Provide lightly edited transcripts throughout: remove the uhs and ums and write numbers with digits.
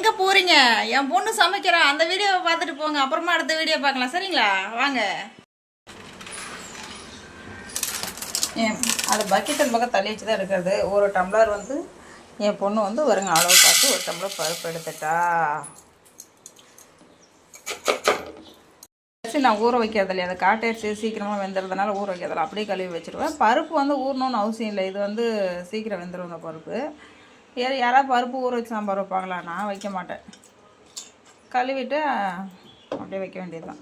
எங்கே போகிறீங்க? என் பொண்ணு சமைக்கிறா, அந்த வீடியோவை பார்த்துட்டு போங்க. அப்புறமா அடுத்த வீடியோ பார்க்கலாம், சரிங்களா? வாங்க. அது பக்கெட்டின் பக்கம் தள்ளி வச்சு தான் எடுக்கிறது. ஒரு டம்ளர் வந்து என் பொண்ணு வந்து வருங்க அளவு பார்த்து ஒரு டம்ளர் பருப்பு எடுத்துட்டா. அரிசி நான் ஊற வைக்கிறது இல்லையா, அந்த காட்டு அரிசி சீக்கிரமாக வெந்துடுறதுனால ஊற வைக்கிறதில்ல, அப்படியே கழுவி வச்சுருவேன். பருப்பு வந்து ஊறணும்னு அவசியம் இல்லை, இது வந்து சீக்கிரம் வெந்துடும் இந்த பருப்பு. யாராவது பருப்பு ஊற வச்சு சாம்பார் வைப்பாங்களா? நான் வைக்க மாட்டேன். கழுவிட்டு அப்படியே வைக்க வேண்டியது தான்.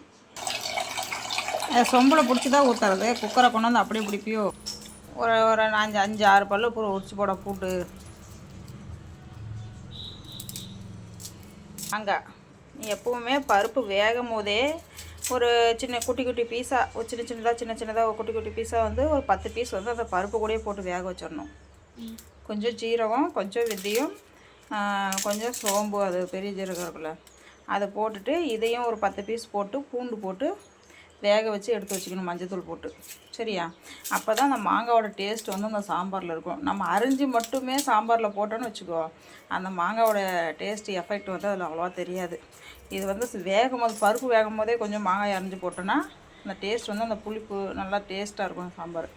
சொம்பில் பிடிச்சி தான் ஊற்றுறது. குக்கரை கொண்டு வந்து அப்படியே பிடிப்பியோ? ஒரு 5-6 பல்லு பூரா உரிச்சு போட பூட்டு. அங்கே எப்பவுமே பருப்பு வேகும் போதே ஒரு சின்ன குட்டி பீஸாக சின்ன சின்னதாக குட்டி பீஸாக வந்து ஒரு 10 பீஸ் வந்து அந்த பருப்பு கூடயே போட்டு வேக வச்சிடணும். கொஞ்சம் ஜீரகம், கொஞ்சம் வெந்தயம், கொஞ்சம் சோம்பு, அது பெரிய ஜீரகம் இருக்குல்ல, அதை போட்டுட்டு இதையும் ஒரு 10 பீஸ் போட்டு பூண்டு போட்டு வேக வச்சு எடுத்து வச்சுக்கணும், மஞ்சத்தூள் போட்டு. சரியா? அப்போ தான் அந்த மாங்காவோட டேஸ்ட் வந்து அந்த சாம்பாரில் இருக்கும். நம்ம அரிஞ்சு மட்டுமே சாம்பாரில் போட்டோன்னு வச்சுக்கோ, அந்த மாங்காவோட டேஸ்ட் எஃபெக்ட் வந்து அதில் அவ்வளோவா தெரியாது. இது வந்து வேகும் போது, பருப்பு வேகும் போதே கொஞ்சம் மாங்காய் அரிஞ்சு போட்டோன்னா அந்த டேஸ்ட் வந்து அந்த புளிப்பு நல்லா டேஸ்ட்டாக இருக்கும் சாம்பார்.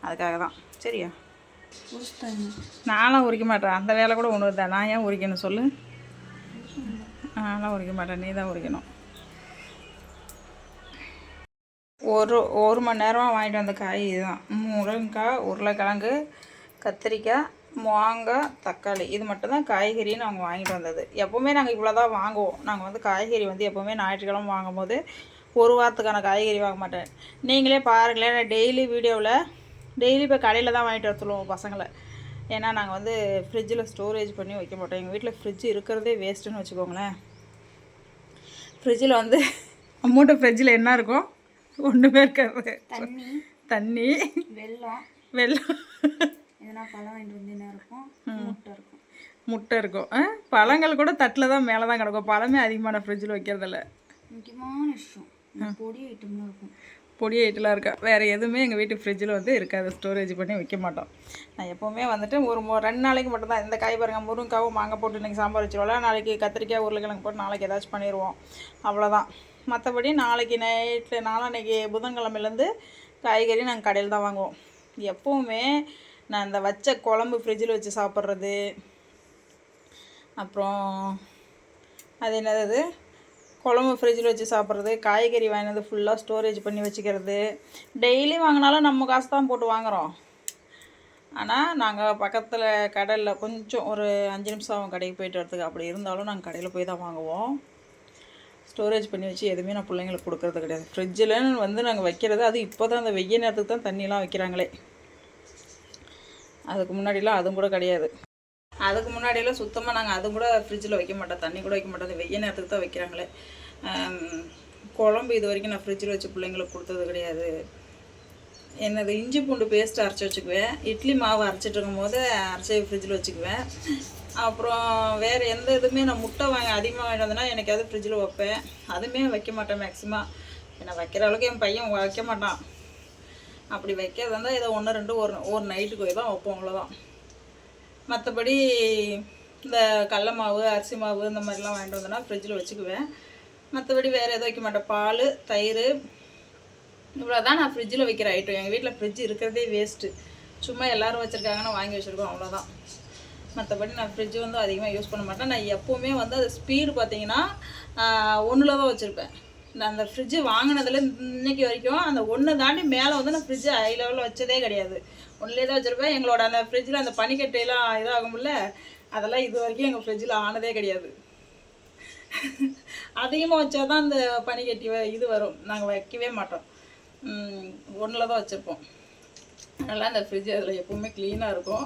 அதுக்காக தான். சரியா? நான்லாம் உரிக்க மாட்டேன், அந்த வேலை கூட ஒன்று தான். நான் ஏன் உரிக்கணும் சொல்லு? நான்லாம் உரிக்க மாட்டேன், நீ தான் உரிக்கணும். ஒரு மணி நேரமாக வாங்கிட்டு வந்த காய் இதுதான். முருங்கைக்காய், உருளைக்கிழங்கு, கத்திரிக்காய், மாங்காய், தக்காளி, இது மட்டும் தான் காய்கறின்னு நாங்கள் வாங்கிட்டு வந்தது. எப்போவுமே நாங்கள் இவ்வளோ தான் வாங்குவோம். நாங்கள் வந்து காய்கறி வந்து எப்போவுமே ஞாயிற்றுக்கிழமை வாங்கும் போது ஒரு வாரத்துக்கான காய்கறி வாங்க மாட்டேன். நீங்களே பாருங்களேன், நான் டெய்லி இப்போ கடையில் தான் வாங்கிட்டு வர சொல்லுவோம் பசங்களை. ஏன்னா நாங்கள் வந்து ஃப்ரிட்ஜில் ஸ்டோரேஜ் பண்ணி வைக்க மாட்டோம். எங்கள் வீட்டில் ஃப்ரிட்ஜ் இருக்கிறதே வேஸ்ட்டுன்னு வச்சுக்கோங்களேன். ஃப்ரிட்ஜில் வந்து அம்மூட்ட ஃப்ரிட்ஜில் என்ன இருக்கும்? ஒன்றுமே இருக்காது. தண்ணி, வெல்லம், பழம் வாங்கிட்டு வந்து என்ன இருக்கும்? முட்டை இருக்கும். பழங்கள் கூட தட்டில் தான் மேலே தான் கிடக்கும். பழமே அதிகமான ஃப்ரிட்ஜில் வைக்கிறதில்ல. முக்கியமான விஷயம் பொடி ஐட்டம்லாம் இருக்கும். பொடி ஐட்டெலாம் இருக்கா? வேறு எதுவுமே எங்கள் வீட்டு ஃப்ரிட்ஜில் வந்து இருக்காது. ஸ்டோரேஜ் பண்ணி வைக்க மாட்டோம். நான் எப்போவுமே வந்துட்டு ஒரு 2 நாளைக்கு மட்டும்தான் இந்த காய் பாருங்கள், முருங்காவும் மாங்காய் போட்டு இன்றைக்கி சாம்பார் வச்சுருவோம்ல, நாளைக்கு கத்திரிக்காய் உருளைக்கிழங்கு போட்டு நாளைக்கு ஏதாச்சும் பண்ணிடுவோம், அவ்வளோதான். மற்றபடி நாளைக்கு நைட்டில், நாளான்னைக்கு புதன்கிழமையிலேருந்து காய்கறி நாங்கள் கடையில் தான் வாங்குவோம். எப்போவுமே நான் இந்த வச்ச குழம்பு ஃப்ரிட்ஜில் வச்சு சாப்பிட்றது, அப்புறம் அது என்னது, குழம்பு ஃப்ரிட்ஜில் வச்சு சாப்பிட்றது, காய்கறி வாங்கினது ஃபுல்லாக ஸ்டோரேஜ் பண்ணி வச்சுக்கிறது. டெய்லி வாங்கினாலும் நம்ம காசு தான் போட்டு வாங்குகிறோம். ஆனால் நாங்கள் பக்கத்தில் கடையில் கொஞ்சம் ஒரு 5 நிமிஷம் ஆகும் கடைக்கு போய்ட்டு வரதுக்கு. அப்படி இருந்தாலும் நாங்கள் கடையில் போய் தான் வாங்குவோம். ஸ்டோரேஜ் பண்ணி வச்சு எதுவுமே நான் பிள்ளைங்களுக்கு கொடுக்குறது கிடையாது. ஃப்ரிட்ஜில் வந்து நாங்கள் வைக்கிறது, அது இப்போ தான் அந்த வெய்ய நேரத்துக்கு தான் தண்ணியெலாம் வைக்கிறாங்களே. அதுக்கு முன்னாடிலாம் அதுவும் கூட கிடையாது. அதுக்கு முன்னாடியெல்லாம் சுத்தமாக நாங்கள் அதுவும் கூட ஃப்ரிட்ஜில் வைக்க மாட்டோம், தண்ணி கூட வைக்க மாட்டோம். வெய்ய நேரத்துக்கு தான் வைக்கிறாங்களே. குழம்பு இது வரைக்கும் நான் ஃப்ரிட்ஜில் வச்சு பிள்ளைங்களுக்கு கொடுத்தது கிடையாது. என்னது, இஞ்சி பூண்டு பேஸ்ட்டு அரைச்சி வச்சுக்குவேன். இட்லி மாவு அரைச்சிட்டு இருக்கும் போது அரைச்சி ஃப்ரிட்ஜில் வச்சுக்குவேன். அப்புறம் வேறு எந்த இதுவுமே நான் முட்டை அதிகமாக வாங்கிட்டு வந்தேன்னா எனக்காவது ஃப்ரிட்ஜில் வைப்பேன். அதுவுமே வைக்க மாட்டேன் மேக்ஸிமம். ஏன்னா வைக்கிற அளவுக்கு என் பையன் வைக்க மாட்டான். அப்படி வைக்கிறதா இருந்தால் இதை 1-2 ஒரு நைட்டுக்கு போய் தான் வைப்போம், அவ்வளோதான். மற்றபடி இந்த கடல மாவு, அரிசி மாவு இந்த மாதிரிலாம் வாங்கிட்டு வந்தேன்னா ஃப்ரிட்ஜில் வச்சுக்குவேன். மற்றபடி வேறு எதுவும் வைக்க மாட்டேன். பால், தயிர், இவ்வளோ தான் நான் ஃப்ரிட்ஜில் வைக்கிற ஐட்டம். எங்கள் வீட்டில் ஃப்ரிட்ஜ் இருக்கிறதே வேஸ்ட்டு. சும்மா எல்லோரும் வச்சுருக்காங்கன்னு வாங்கி வச்சுருக்கோம், அவ்வளோதான். மற்றபடி நான் ஃப்ரிட்ஜ் வந்து அதிகமாக யூஸ் பண்ண மாட்டேன். நான் எப்போவுமே வந்து அது ஸ்பீடு பார்த்திங்கன்னா 1 தான் வச்சுருப்பேன். நான் அந்த ஃப்ரிட்ஜு வாங்கினதுல இன்றைக்கி வரைக்கும் அந்த 1 தாண்டி மேலே வந்து நான் ஃப்ரிட்ஜு ஹை லெவலில் வச்சதே கிடையாது. 1லே தான் வச்சுருப்பேன். எங்களோட அந்த ஃப்ரிட்ஜில் அந்த பனிக்கட்டையெல்லாம் இதாகும்ல, அதெல்லாம் இது வரைக்கும் எங்கள் ஃப்ரிட்ஜில் ஆனதே கிடையாது. அதிகமாக வச்சா தான் அந்த பனிக்கட்டி இது வரும். நாங்கள் வைக்கவே மாட்டோம். 1 தான் வச்சுருப்போம். அதனால் அந்த ஃப்ரிட்ஜு அதில் எப்போவுமே க்ளீனாக இருக்கும்.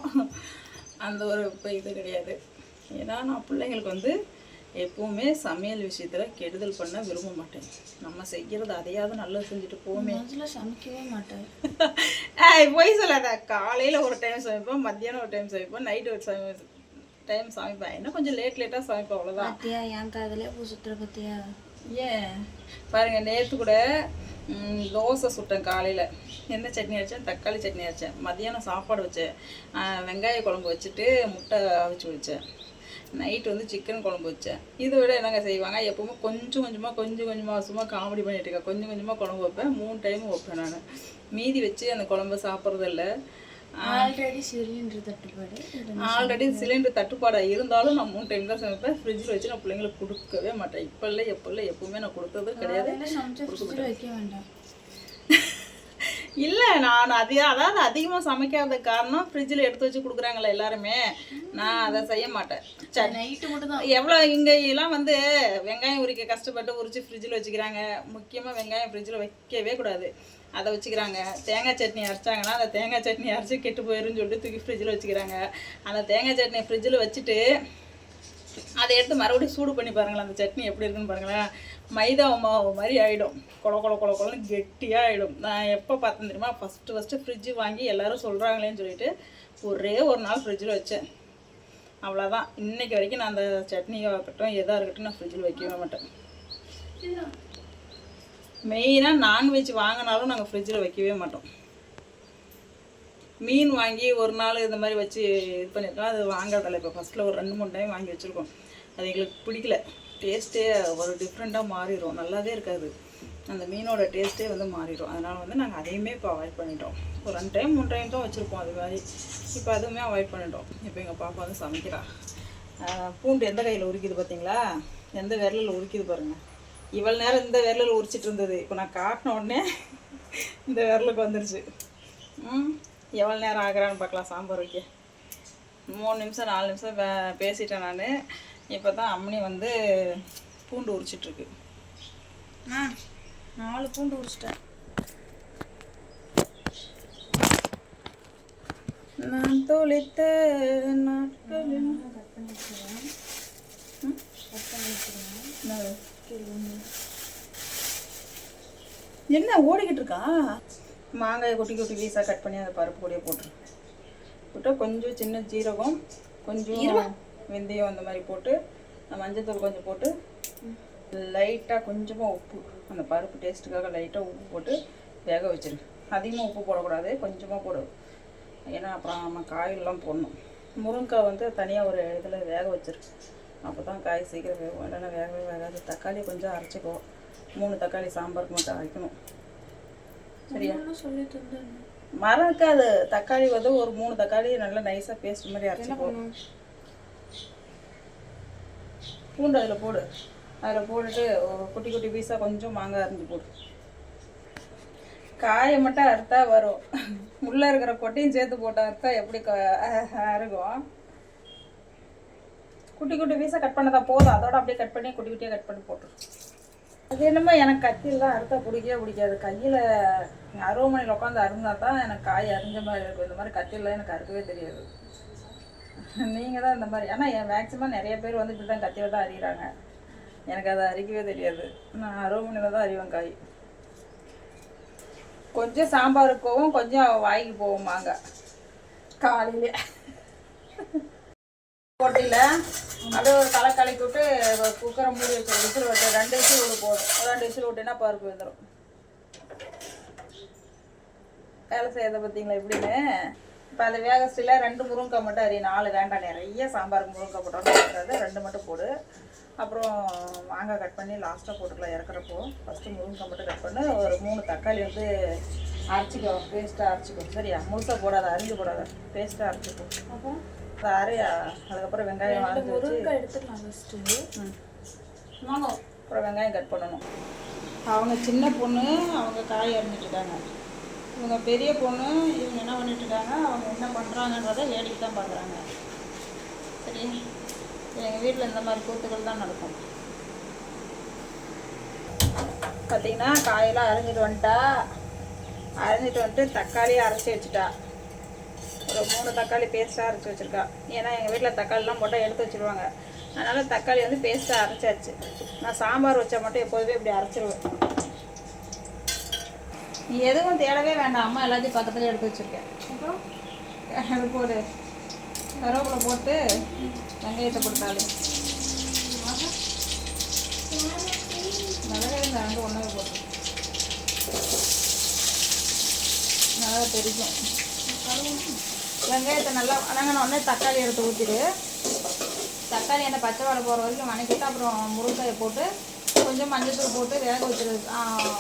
அந்த ஒரு இப்போ இது கிடையாது. ஏன்னா நான் பிள்ளைங்களுக்கு வந்து எப்போவுமே சமையல் விஷயத்தில் கெடுதல் பண்ண விரும்ப மாட்டேன். நம்ம செய்கிறது அதையாவது நல்லா செஞ்சுட்டு போமே. சமைக்கவே மாட்டேன். போய் சொல்லாத. காலையில் ஒரு டைம் சமைப்பேன், மத்தியானம் ஒரு டைம் சமைப்பேன், நைட்டு ஒரு டைம் சமைப்பேன். என்ன கொஞ்சம் லேட்டாக சமைப்பேன், அவ்வளோதான். என் காதலே பூ சுற்றுற பற்றியா? ஏன் பாருங்கள், நேற்று கூட தோசை சுட்டேன். காலையில் என்ன சட்னி அரைச்சேன்? தக்காளி சட்னி அரைச்சேன். மதியானம் சாப்பாடு வச்சேன், வெங்காய குழம்பு வச்சுட்டு முட்டை அவிச்சு வச்சேன். நைட் வந்து சிக்கன் குழம்பு வச்சேன். இதை விட என்னங்க செய்வாங்க, எப்பவுமே கொஞ்சம் கொஞ்சமாக சும்மா காமெடி பண்ணிட்டு இருக்கேன். கொஞ்சம் கொஞ்சமாக குழம்பு வைப்பேன், 3 டைம் வைப்பேன் நான். மீதி வச்சு அந்த குழம்பு சாப்பிட்றதில்ல. ஆல்ரெடி சிலிண்டர் தட்டுப்பாடாக இருந்தாலும் நான் 3 டைம் தான் சமைப்பேன். ஃப்ரிட்ஜில் வச்சு நான் பிள்ளைங்களுக்கு கொடுக்கவே மாட்டேன். இப்போ இல்லை எப்பவுமே நான் கொடுத்தது கிடையாது. வைக்க வேண்டாம். இல்லை நான் அதாவது அதிகமாக சமைக்காத காரணம் ஃப்ரிட்ஜில் எடுத்து வச்சு கொடுக்குறாங்களே எல்லாருமே, நான் அதை செய்ய மாட்டேன். நைட்டு மட்டும் தான் எவ்வளோ இங்கே எல்லாம் வந்து வெங்காயம் உரிக்க கஷ்டப்பட்டு உரிச்சு ஃப்ரிட்ஜில் வச்சுக்கிறாங்க. முக்கியமாக வெங்காயம் ஃப்ரிட்ஜில் வைக்கவே கூடாது, அதை வச்சுக்கிறாங்க. தேங்காய் சட்னி அரைச்சாங்கன்னா அந்த தேங்காய் சட்னி அரைச்சி கெட்டு போயிருன்னு சொல்லிட்டு தூக்கி ஃப்ரிட்ஜில் வச்சுக்கிறாங்க. அந்த தேங்காய் சட்னியை ஃப்ரிட்ஜில் வச்சுட்டு அதை எடுத்து மறுபடியும் சூடு பண்ணி பாருங்களேன், அந்த சட்னி எப்படி இருக்குன்னு பாருங்களேன். மைதா மாவு மாதிரி ஆகிடும், கொலன்னு கெட்டியாக ஆகிடும். நான் எப்போ பார்த்தேன் தெரியுமா, ஃபஸ்ட்டு ஃப்ரிட்ஜு வாங்கி எல்லோரும் சொல்கிறாங்களேன்னு சொல்லிட்டு ஒரே ஒரு நாள் ஃப்ரிட்ஜில் வச்சேன். அவ்வளோதான். இன்றைக்கி வரைக்கும் நான் அந்த சட்னியாக இருக்கட்டும் எதாக இருக்கட்டும் நான் ஃப்ரிட்ஜில் வைக்கவே மாட்டேன். மெயினாக நான்வெஜ் வாங்கினாலும் நாங்கள் ஃப்ரிட்ஜில் வைக்கவே மாட்டோம். மீன் வாங்கி ஒரு நாள் இந்த மாதிரி வச்சு இது பண்ணியிருக்கோம், அது வாங்குறதில்ல. இப்போ ஃபஸ்ட்டில் ஒரு 2-3 டைம் வாங்கி வச்சுருக்கோம். அது எங்களுக்கு பிடிக்கல, டேஸ்ட்டே ஒரு டிஃப்ரெண்ட்டாக மாறிடும், நல்லாவே இருக்காது. அந்த மீனோட டேஸ்ட்டே வந்து மாறிடும். அதனால் வந்து நாங்கள் அதையுமே இப்போ அவாய்ட் பண்ணிட்டோம். ஒரு 2 டைம் 3 டைம் தான் வச்சுருப்போம் அது மாதிரி. இப்போ அதுவுமே அவாய்ட் பண்ணிட்டோம். இப்போ எங்கள் பாப்பா வந்து சமைக்கிறா. பூண்டு எந்த கையில் உரிக்குது பார்த்தீங்களா, எந்த விரலில் உரிக்குது பாருங்கள். இவ்வளோ நேரம் இந்த விரலில் உரிச்சிட்டு இருந்தது, இப்போ நான் காட்டின உடனே இந்த விரலுக்கு வந்துருச்சு. எவ்வளோ நேரம் ஆகிறான்னு பார்க்கலாம் சாம்பார் வைக்க. 3 நிமிஷம் 4 நிமிஷம் பேசிட்டேன் நான். இப்போ தான் அம்மனி வந்து பூண்டு உரிச்சிட்ருக்கு. 4 பூண்டு உரிச்சிட்டேன். நான் தொலைத்த நாட்களில் என்ன ஓடிக்கிட்டு இருக்கா. மாங்காயை குட்டி பீஸாக கட் பண்ணி அந்த பருப்பு கூடயே போட்டால் கொஞ்சம் சின்ன ஜீரகம், கொஞ்சம் வெந்தயம் அந்த மாதிரி போட்டு, மஞ்சத்தூள் கொஞ்சம் போட்டு, லைட்டாக கொஞ்சமாக உப்பு, அந்த பருப்பு டேஸ்ட்டுக்காக லைட்டாக உப்பு போட்டு வேக வச்சிரு. அதிகமாக உப்பு போடக்கூடாது, கொஞ்சமாக போடு. ஏன்னா அப்புறம் நம்ம காயெல்லாம் போடணும். முருங்கைக்காய் வந்து தனியாக ஒரு இதில் வேக வச்சிரு, அப்போ தான் காய் சீக்கிரம் வேகும். இல்லைன்னா வேகவே வேகாது. தக்காளி கொஞ்சம் அரைச்சிக்கோ, 3 தக்காளி சாம்பாருக்கு மட்டும் அரைக்கணும். சரியா? மறக்காது. தக்காளி வந்து ஒரு 3 தக்காளி நல்லா நைஸாக பேஸ்ட் மாதிரி அரைச்சிக்கோ. பூண்டு அதில் போடு. அதில் போட்டுட்டு குட்டி பீஸாக கொஞ்சம் மாங்காய் அரைஞ்சி போடு. காயை மட்டும் அறுத்தா வரும், உள்ளே இருக்கிற கொட்டையும் சேர்த்து போட்டு அறுத்தா எப்படி அறுக்கும். குட்டி பீஸாக கட் பண்ணதான் போதும். அதோட அப்படியே கட் பண்ணி குட்டியாக கட் பண்ணி போட்டுரும். அது என்னமோ எனக்கு கத்தியெல்லாம் அறுத்தா பிடிக்காது. கையில் அருவமனையில் உட்காந்து அருந்தா தான் எனக்கு காய் அரிஞ்ச மாதிரி இருக்கும். இந்த மாதிரி கத்தியெல்லாம் எனக்கு அறுக்கவே தெரியாது. நீங்கள் தான் இந்த மாதிரி. ஆனால் மேக்ஸிமம் நிறைய பேர் வந்து இப்படி தான் கத்தியில் தான் அறிகிறாங்க. எனக்கு அதை அரிக்கவே தெரியாது. நான் அருவமனையில் தான் அறிவேன் காய். கொஞ்சம் சாம்பாருக்கு போவோம், கொஞ்சம் வாய்க்கு போவோம் மாங்காய் காலையிலே. போட்டியில் அப்படியே ஒரு கலக்கி விட்டு குக்கரை மூடி வச்சு விசில் விட்டு 2 விசில் விட்டு போதும். 2 விசில் விட்டுனா பருப்பு வந்துடும். வேலை செய்யறதை பார்த்தீங்களா எப்படின்னு. இப்போ அந்த வேகஸ்டில் 2 முருங்கைக்காய் மட்டும் அறிய, 4 வேண்டாம். நிறைய சாம்பாருக்கு முருங்கைக்காய் போட்டோம்னு 2 மட்டும் போடு. அப்புறம் மாங்காய் கட் பண்ணி லாஸ்ட்டாக போட்டுக்கலாம் இறக்குறப்போ. ஃபஸ்ட்டு முருங்கைக்காய் மட்டும் கட் பண்ணு. ஒரு 3 தக்காளி வந்து அரைச்சிக்கோ, பேஸ்ட்டாக அரைச்சிக்கோ. சரியா? முழுசாக போடாத, அரிஞ்சு போடாத, பேஸ்ட்டாக அரைச்சிக்கோ. அப்புறம் அரையா. அதுக்கப்புறம் வெங்காயம் எடுத்துக்கலாம் ஃபஸ்ட்டு. அப்புறம் வெங்காயம் கட் பண்ணணும். அவங்க சின்ன பொண்ணு அவங்க காய் அரிஞ்சிட்ருக்காங்க. இவங்க பெரிய பொண்ணு இவங்க என்ன பண்ணிட்டுருக்காங்க, அவங்க என்ன பண்ணுறாங்கன்றதை வேடிக்கை தான் பார்க்குறாங்க. சரி, எங்கள் வீட்டில் இந்த மாதிரி கூத்துக்கள் தான் நடக்கும். பார்த்திங்கன்னா காயெல்லாம் அரைஞ்சிட்டு வந்துட்டு தக்காளியை அரைச்சி வச்சுட்டா. ஒரு 3 தக்காளி பேஸ்ட்டாக அரைச்சி வச்சுருக்கா. ஏன்னா எங்கள் வீட்டில் தக்காளிலாம் போட்டால் எடுத்து வச்சுருவாங்க. அதனால் தக்காளி வந்து பேஸ்ட்டாக அரைச்சாச்சு. நான் சாம்பார் வச்சா மட்டும் எப்போதுமே இப்படி அரைச்சிருவேன். நீ எதுவும் தேடவே வேண்டாம், அம்மா எல்லாத்தையும் பக்கத்துலேயே எடுத்து வச்சுருக்கேன். அப்புறம் அது போடு, கருவேப்பிலை போட்டு வெங்காயத்தை போட்டாலும் மிளகாய் இந்த 2 ஒன்றாவே போட்டு நல்லா தெரியும். வெங்காயத்தை நல்லா வணங்கின உடனே தக்காளி எடுத்து ஊற்றிடு. தக்காளி அந்த பச்சை வாடை போகிற வரைக்கும் வணக்கிட்டு அப்புறம் முருங்கைக்காயை போட்டு கொஞ்சம் மஞ்சள் போட்டு வேக வச்சிரு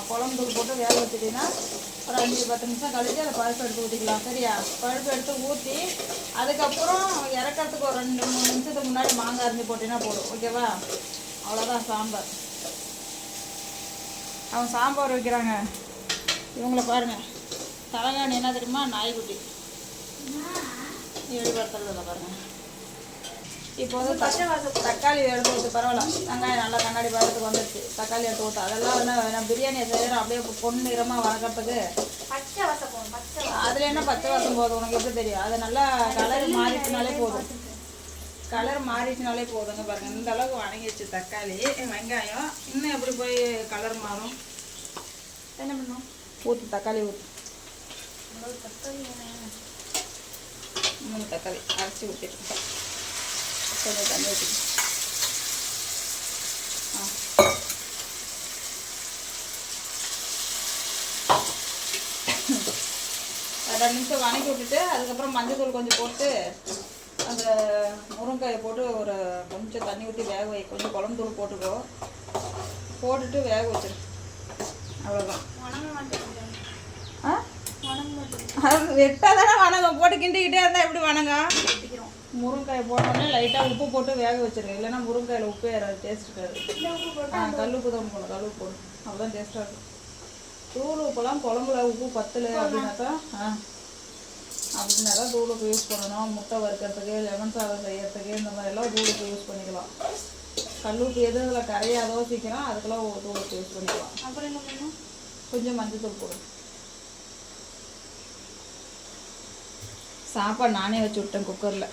குழம்பு தூள் போட்டு வேக வச்சுட்டிங்கன்னா ஒரு 5-10 நிமிஷம் கழிச்சு அதை பருப்பு எடுத்து ஊற்றிக்கலாம். சரியா? பருப்பு எடுத்து ஊற்றி அதுக்கப்புறம் இறக்கிறதுக்கு ஒரு 2-3 நிமிஷத்துக்கு முன்னாடி மாங்காய் அரிஞ்சு போட்டிங்கன்னா போதும். ஓகேவா? அவ்வளோதான் சாம்பார். அவங்க சாம்பார் வைக்கிறாங்க. இவங்களை பாருங்கள், தலைகாணி என்ன தெரியுமா? நாய்க்குட்டி எழுபடுத்துறதில்ல பாருங்கள். இப்போ வந்து தக்காளி எடுத்து ஊற்று. பரவாயில்ல, வெங்காயம் நல்லா கண்ணாடி பழத்துக்கு வந்துடுச்சு. தக்காளி எடுத்து ஊற்று. அதெல்லாம் நான் பிரியாணியை செய்கிறேன் அப்படியே பொண்ணு நிறமாக வளர்க்குறதுக்கு. அதில் என்ன பச்சை வாசம் போதும்? உனக்கு எப்படி தெரியும்? அது நல்லா கலர் மாறிச்சுனாலே போதும். கலர் மாறிச்சுனாலே போதுங்க. பாருங்கள், இந்த அளவுக்கு வணங்கிடுச்சு தக்காளி வெங்காயம். இன்னும் எப்படி போய் கலர் மாறும்? என்ன பண்ணும்? ஊற்று, தக்காளி ஊற்று. 3 தக்காளி அரைச்சி ஊற்றிட்டு கொஞ்சம் தண்ணி ஊற்றிட்டு ஒரு 2 நிமிஷம் வணக்கி விட்டுட்டு அதுக்கப்புறம் மஞ்சள் தூள் கொஞ்சம் போட்டு அந்த முருங்கைக்காயை போட்டு ஒரு கொஞ்சம் தண்ணி ஊற்றி வேக வை. கொஞ்சம் குழம்பு தூள் போட்டுக்கோ. போட்டுட்டு வேக வச்சிரு. அவ்வளோதான். அது வெட்டாக தானே வணங்கும். போட்டு கிண்டிக்கிட்டே இருந்தால் எப்படி வணங்கும்? முருங்கைக்காயை போட்டோன்னே லைட்டாக உப்பு போட்டு வேக வச்சிருக்கேன். இல்லைன்னா முருங்கைக்காயில் உப்பு ஏறாது, டேஸ்ட் இருக்காது. கல் உப்பு தான் போடணும். கல் உப்பு போடும், அப்போதான் டேஸ்ட்டாக இருக்கும். தூள் உப்புலாம் குழம்புல உப்பு பத்தலை அப்படின்னாக்கா தூள் உப்பு யூஸ் பண்ணணும். முட்டை வறுக்கிறதுக்கு, லெமன் சாதம் செய்யறதுக்கு இந்த மாதிரிலாம் தூள் உப்பு யூஸ் பண்ணிக்கலாம். கல் உப்பு எது இதில் கரையாதோ சீக்கிரம் அதுக்கெல்லாம் தூள் உப்பு யூஸ் பண்ணிக்கலாம். அப்புறம் என்ன பண்ணணும்? கொஞ்சம் மஞ்சள் தூள் போடும். சாப்பாடு நானே வச்சு விட்டேன் குக்கரில்.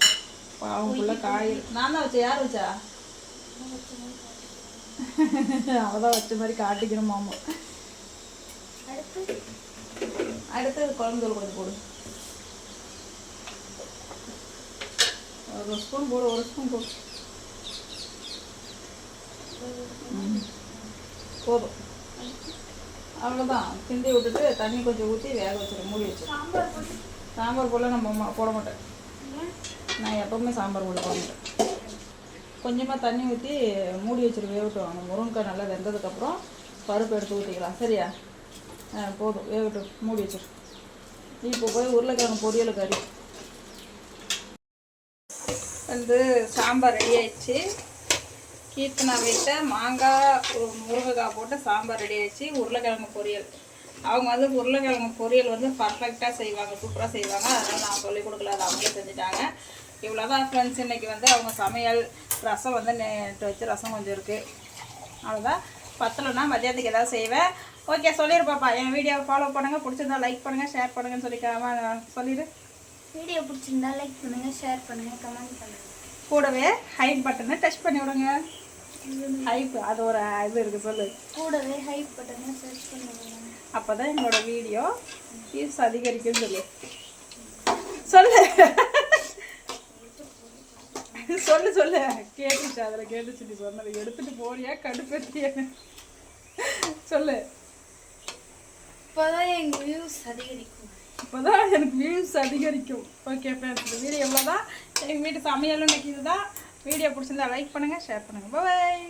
பாவம் ஃபுல்லாக காய் நான் தான் வச்சேன். யார் வச்சா? அவதான் வச்ச மாதிரி காட்டிக்கணும் மாமா. அடுத்து குழம்பு தூள் கொஞ்சம் போடு. ஒரு ஸ்பூன் போடு. 1 ஸ்பூன் போடு. போதும். அவ்வளோதான். கிண்டி விட்டுட்டு தண்ணி கொஞ்சம் ஊற்றி வேக வச்சிடும். மூடி வச்சு. சாம்பார் போல் நம்ம போட மாட்டேன். நான் எப்போவுமே சாம்பார் போட மாட்டேன். கொஞ்சமாக தண்ணி ஊற்றி மூடி வச்சுட்டு வேகட்டும். அந்த முருங்கைக்காய் நல்லா வெந்ததுக்கப்புறம் பருப்பு எடுத்து ஊற்றிக்கலாம். சரியா? போதும், வேகட்டும். மூடி வச்சிரு. இப்போ போய் உருளைக்கிழங்கு பொரியல் கறி வந்து சாம்பார் ரெடி ஆயிடுச்சு. கீர்த்தனா வீட்டை மாங்காய் முருங்கைக்காய் போட்டு சாம்பார் ரெடி ஆயிடுச்சு. உருளைக்கிழங்கு பொரியல். அவங்க வந்து உருளைக்கிழங்கு பொரியல் வந்து பர்ஃபெக்டாக செய்வாங்க, சூப்பராக செய்வாங்க. அதனால் நான் சொல்லிக் கொடுக்கல, அது அவங்களே செஞ்சுட்டாங்க. இவ்வளோதான் ஃப்ரெண்ட்ஸ். இன்றைக்கி வந்து அவங்க சமையல். ரசம் வந்து நேற்று வச்சு ரசம் கொஞ்சம் இருக்குது. அவ்வளோதான். பத்தலைன்னா மதியானத்துக்கு ஏதாவது செய்வேன். ஓகே, சொல்லிடுப்பாப்பா. என் வீடியோவை ஃபாலோ பண்ணுங்கள். பிடிச்சிருந்தா லைக் பண்ணுங்கள், ஷேர் பண்ணுங்கன்னு சொல்லிடு. வீடியோ பிடிச்சிருந்தா லைக் பண்ணுங்கள், ஷேர் பண்ணுங்கள், கமெண்ட் பண்ணுங்கள். கூடவே ஹைப் பட்டனை டச் பண்ணி விடுங்க. ஹைப் அது ஒரு இது இருக்குது. சொல்லு. கூடவே ஹைப் பட்டனை சர்ச் பண்ணுங்க. அப்போ தான் எங்களோட வீடியோ வியூஸ் அதிகரிக்குன்னு சொல்லு. சொல்லு. கேட்டுச்சு. அதில் கேட்டுச்சு நீ சொன்னது. எடுத்துட்டு போறியா கடுப்பேற்றிய? சொல்லு. இப்போதான் எங்கள் வியூஸ் அதிகரிக்கும். இப்போதான் எனக்கு வியூஸ் அதிகரிக்கும். ஓகே ஃப்ரெண்ட்ஸ், இந்த வீடியோ எவ்வளோதான். எங்கள் வீட்டு சமையலும் இன்னைக்கு இதுதான். வீடியோ பிடிச்சிருந்தா லைக் பண்ணுங்கள், ஷேர் பண்ணுங்கள். பாய்.